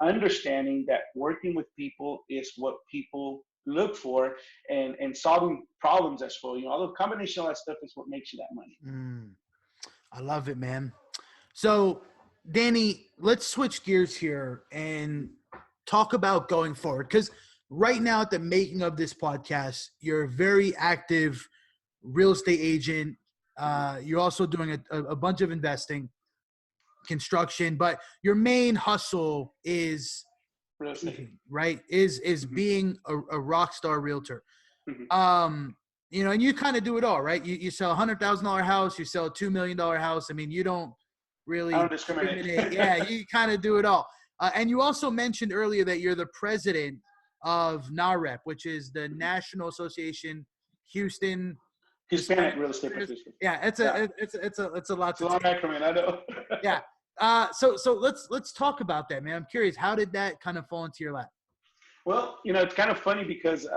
Understanding that working with people is what people look for, and solving problems as well. All the combination of that stuff is what makes you that money. I love it, man. So, Danny, let's switch gears here and talk about going forward. Because right now, at the making of this podcast, you're a very active real estate agent. You're also doing a bunch of investing, construction, but your main hustle is Real estate, right? Is being a rock star realtor. Mm-hmm. And you kind of do it all, right? You sell $100,000 house, you sell a $2 million house. I mean, you don't really I don't discriminate. Yeah, you kind of do it all. And you also mentioned earlier that you're the president of NAHREP, which is the National Association Houston Hispanic Real Estate Professionals. Yeah, it's a lot. It's a long acronym, I know. Yeah. So let's talk about that, man. I'm curious, how did that kind of fall into your lap? Well, it's kind of funny because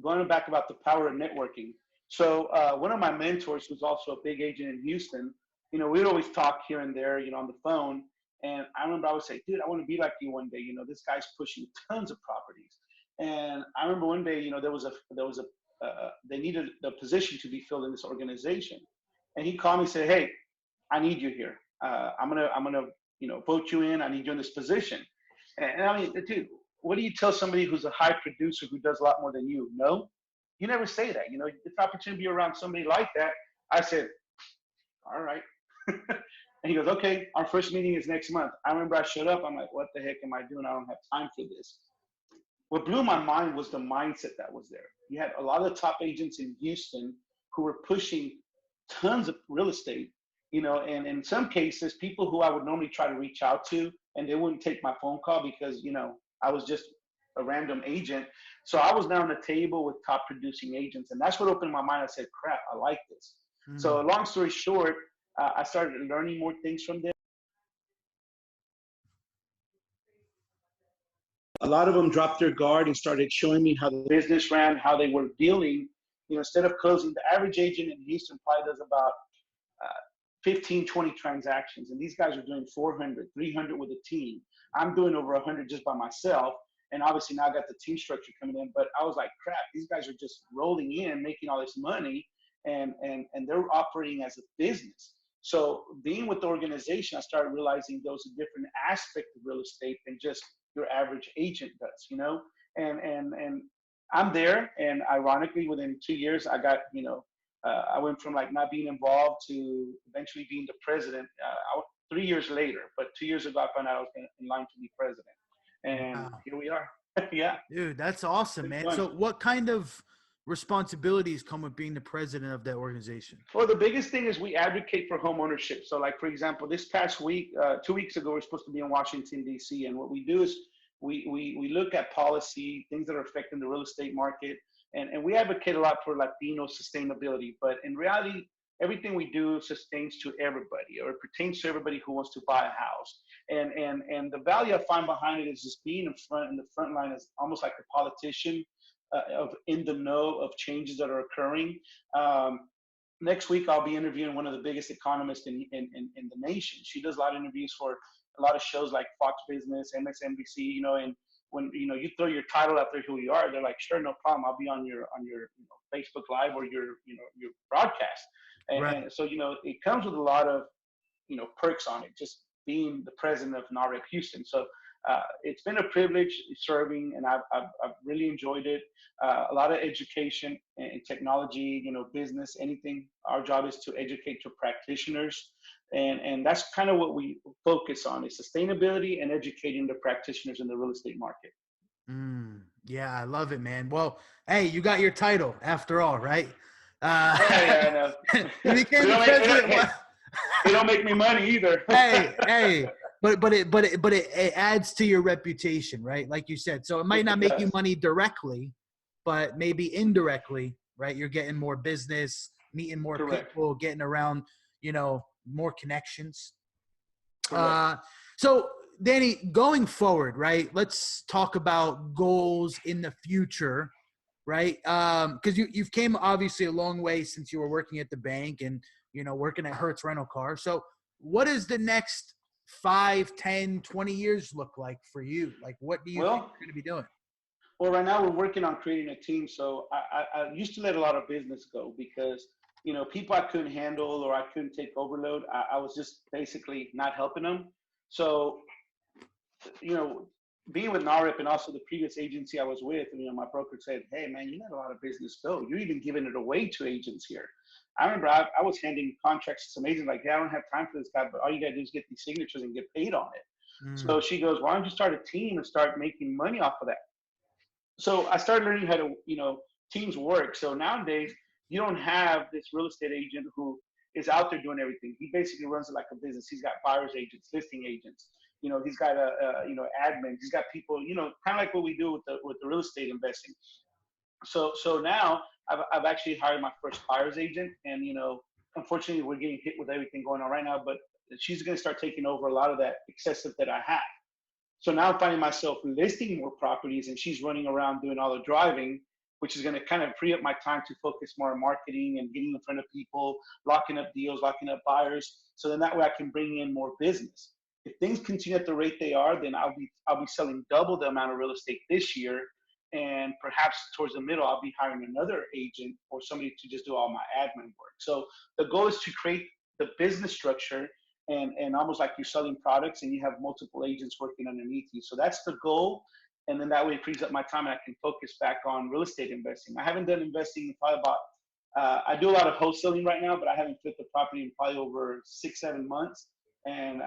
going back about the power of networking. So one of my mentors, who's also a big agent in Houston, we'd always talk here and there, on the phone. And I remember I would say, "Dude, I want to be like you one day. This guy's pushing tons of properties." And I remember one day, they needed the position to be filled in this organization. And he called me and said, "Hey, I need you here. I'm gonna vote you in. I need you in this position." And I mean, dude, what do you tell somebody who's a high producer who does a lot more than you? No, you never say that. It's an opportunity to be around somebody like that. I said, "All right." And he goes, "Okay, our first meeting is next month." I remember I showed up. I'm like, "What the heck am I doing? I don't have time for this." What blew my mind was the mindset that was there. You had a lot of the top agents in Houston who were pushing tons of real estate, and in some cases, people who I would normally try to reach out to, and they wouldn't take my phone call because, I was just a random agent. So I was now on the table with top producing agents, and that's what opened my mind. I said, crap, I like this. So long story short, I started learning more things from them. A lot of them dropped their guard and started showing me how the business ran, how they were dealing. Instead of closing, the average agent in Houston probably does about 15, 20 transactions. And these guys are doing 400, 300 with a team. I'm doing over 100 just by myself. And obviously now I got the team structure coming in. But I was like, crap, these guys are just rolling in, making all this money, and they're operating as a business. So being with the organization, I started realizing there was a different aspect of real estate than just your average agent does, and I'm there. And ironically, within 2 years, I got, I went from like not being involved to eventually being the president 3 years later. But 2 years ago, I found out I was in line to be president. And Here we are. Yeah, Dude, that's awesome, it's man. fun. So what kind of responsibilities come with being the president of that organization? Well, the biggest thing is we advocate for home ownership. So, like for example, this past week, 2 weeks ago, we're supposed to be in Washington D.C. And what we do is we look at policy, things that are affecting the real estate market, and we advocate a lot for Latino sustainability. But in reality, everything we do sustains to everybody, or it pertains to everybody who wants to buy a house. And the value I find behind it is just being in the front line is almost like a politician, of in the know of changes that are occurring. Um, Next week I'll be interviewing one of the biggest economists in the nation. She does a lot of interviews for a lot of shows like Fox Business, MSNBC, and when you throw your title out there who you are, they're like, sure, no problem, I'll be on your Facebook Live or your broadcast. Right. And so it comes with a lot of perks on it, just being the president of NAHREP Houston. So it's been a privilege serving, and I've really enjoyed it. A lot of education and technology, business, anything. Our job is to educate your practitioners, and that's kind of what we focus on: is sustainability and educating the practitioners in the real estate market. Yeah, I love it, man. Well, hey, you got your title after all, right? Yeah, yeah, I You know. became the president. It don't make me money either. Hey, but it adds to your reputation, right? Like you said. So it might not It make you does. money directly, but maybe indirectly, right? You're getting more business, meeting more Correct. people, getting around, more connections. Correct. Uh, so Danny, going forward, right? Let's talk about goals in the future, right? Because you've came obviously a long way since you were working at the bank and working at Hertz Rental Car. So what does the next 5, 10, 20 years look like for you? Like, what do you think Well, you're going to be doing? Well, right now we're working on creating a team. So I used to let a lot of business go because, people I couldn't handle or I couldn't take overload. I was just basically not helping them. So, you know, being with NAREP and also the previous agency I was with, my broker said, hey, man, you let a lot of business go. You're even giving it away to agents here. I remember I was handing contracts to some agents like, hey, I don't have time for this guy, but all you got to do is get these signatures and get paid on it. So Mm, she goes, why don't you start a team and start making money off of that? So I started learning how to, teams work. So nowadays, you don't have this real estate agent who is out there doing everything. He basically runs it like a business. He's got buyer's agents, listing agents. He's got admins. He's got people. Kind of like what we do with the real estate investing. So now I've actually hired my first buyer's agent, and unfortunately, we're getting hit with everything going on right now. But she's going to start taking over a lot of that excessive that I have. So now I'm finding myself listing more properties, and she's running around doing all the driving, which is going to kind of free up my time to focus more on marketing and getting in front of people, locking up deals, locking up buyers. So then that way I can bring in more business. If things continue at the rate they are, then I'll be selling double the amount of real estate this year, and perhaps towards the middle I'll be hiring another agent or somebody to just do all my admin work. So the goal is to create the business structure and almost like you're selling products and you have multiple agents working underneath you. So that's the goal. And then that way it frees up my time and I can focus back on real estate investing. I haven't done investing in probably about, I do a lot of wholesaling right now, but I haven't flipped the property in probably over 6, 7 months. And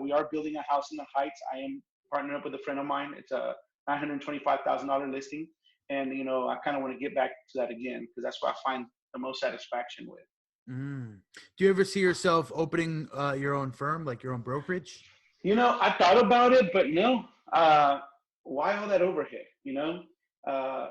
we are building a house in the Heights. I am partnering up with a friend of mine. It's a $925,000 listing. And, I kind of want to get back to that again because that's what I find the most satisfaction with. mm. Do you ever see yourself opening your own firm, like your own brokerage? I thought about it, but no. Why all that overhead?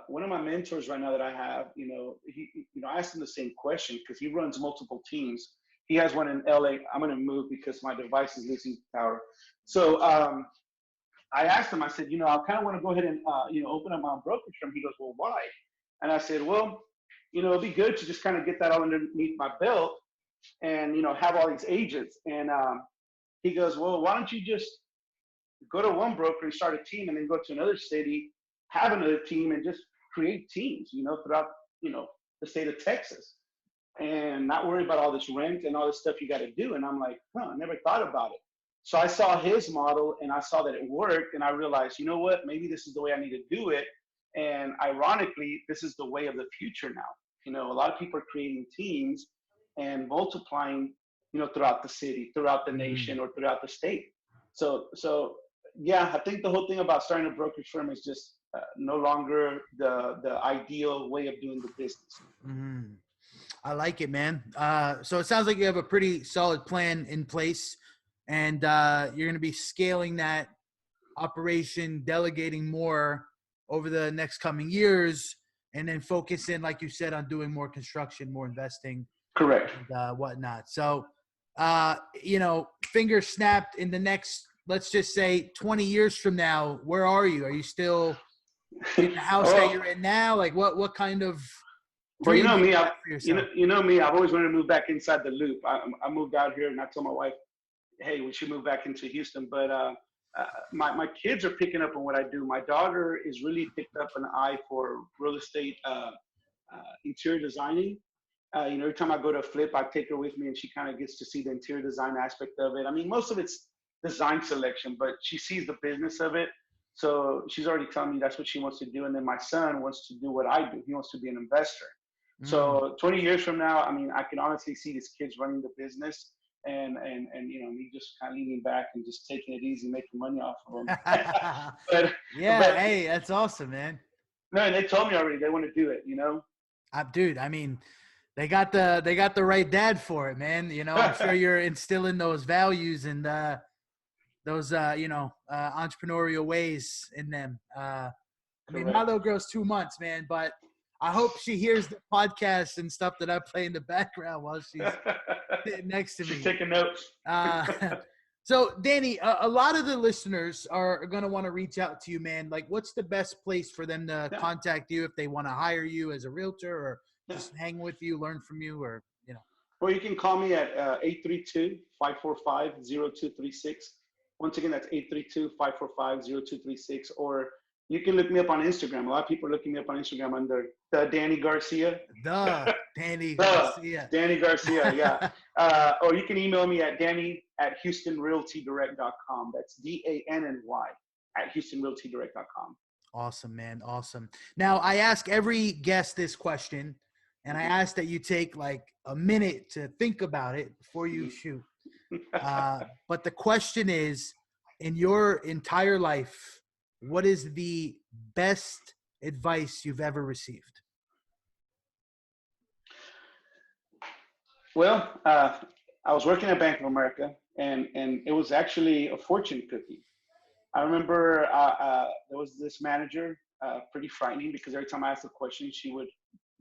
One of my mentors right now that I have, I asked him the same question because he runs multiple teams. He has one in LA. I'm going to move because my device is losing power. So I asked him. I said, I kind of want to go ahead and open up my own brokerage firm. He goes, well, why? And I said, well, it'd be good to just kind of get that all underneath my belt and have all these agents. And he goes, well, why don't you just go to one broker and start a team and then go to another city, have another team and just create teams, throughout, the state of Texas and not worry about all this rent and all this stuff you got to do. And I'm like, I never thought about it. So I saw his model and I saw that it worked and I realized, you know what, maybe this is the way I need to do it. And ironically, this is the way of the future now. A lot of people are creating teams and multiplying, throughout the city, throughout the nation, or throughout the state. So yeah, I think the whole thing about starting a brokerage firm is just no longer the ideal way of doing the business. Mm-hmm. I like it, man. So it sounds like you have a pretty solid plan in place, and you're going to be scaling that operation, delegating more over the next coming years, and then focusing, like you said, on doing more construction, more investing, Correct. and whatnot. So, fingers snapped in the next, let's just say 20 years from now, where are you? Are you still in the house that you're in now? Like what kind of well, you know me, I've always wanted to move back inside the loop. I moved out here and I told my wife, hey, we should move back into Houston. But my kids are picking up on what I do. My daughter is really picked up an eye for real estate interior designing. Every time I go to a flip, I take her with me and she kind of gets to see the interior design aspect of it. I mean, most of it's design selection, but she sees the business of it. So she's already telling me that's what she wants to do. And then my son wants to do what I do. He wants to be an investor. So 20 years from now, I mean, I can honestly see these kids running the business and me just kind of leaning back and just taking it easy, making money off of them. but hey, that's awesome, man. No, and they told me already they want to do it, Dude, I mean, they got the right dad for it, man. I'm sure you're instilling those values and those entrepreneurial ways in them. I mean, my little girl's 2 months, man, but I hope she hears the podcast and stuff that I play in the background while she's sitting next to me. She's taking notes. So, Danny, a lot of the listeners are going to want to reach out to you, man. Like, what's the best place for them to contact you if they want to hire you as a realtor or just hang with you, learn from you, or, Well, you can call me at 832-545-0236. Once again, that's 832-545-0236. Or you can look me up on Instagram. A lot of people are looking me up on Instagram under the Danny Garcia. Danny Garcia. Danny Garcia, yeah. Or you can email me at danny@houstonrealtydirect.com. That's DANNY @houstonrealtydirect.com. Awesome, man. Awesome. Now, I ask every guest this question, and I ask that you take like a minute to think about it before you shoot. But the question is, in your entire life, what is the best advice you've ever received? Well, I was working at Bank of America, and it was actually a fortune cookie. I remember there was this manager, pretty frightening because every time I asked a question, she would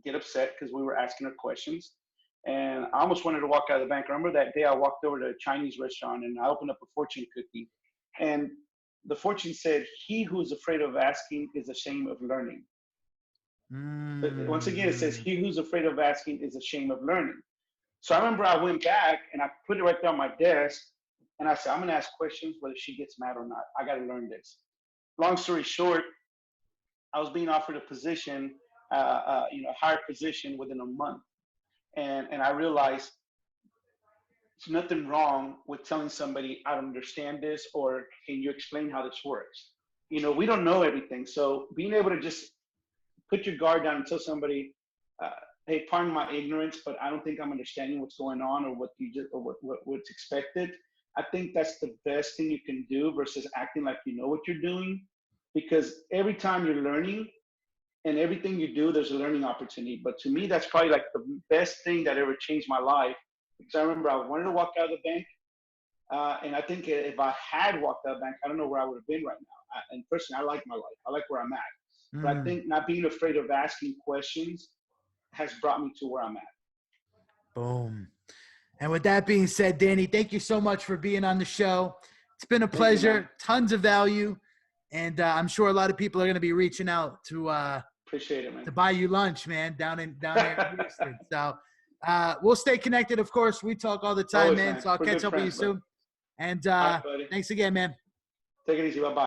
get upset because we were asking her questions. And I almost wanted to walk out of the bank. I remember that day I walked over to a Chinese restaurant and I opened up a fortune cookie. And the fortune said, "He who is afraid of asking is ashamed of learning." But once again, it says, "He who's afraid of asking is ashamed of learning." So I remember I went back and I put it right there on my desk. And I said, I'm going to ask questions whether she gets mad or not. I got to learn this. Long story short, I was being offered a position, a higher position within a month. And I realized there's nothing wrong with telling somebody, I don't understand this, or can you explain how this works? We don't know everything. So being able to just put your guard down and tell somebody, hey, pardon my ignorance, but I don't think I'm understanding what's going on or what's expected. I think that's the best thing you can do versus acting like you know what you're doing, because every time you're learning and everything you do, there's a learning opportunity. But to me, that's probably like the best thing that ever changed my life, because I remember I wanted to walk out of the bank. And I think if I had walked out of the bank, I don't know where I would have been right now. And personally, I like my life. I like where I'm at. But I think not being afraid of asking questions has brought me to where I'm at. Boom. And with that being said, Danny, thank you so much for being on the show. It's been a pleasure. Tons of value. And I'm sure a lot of people are going to be reaching out to appreciate it, man, to buy you lunch, man, down there in Houston. So we'll stay connected, of course. We talk all the time, always, man. So I'll catch up with you soon. And thanks again, man. Take it easy. Bye-bye.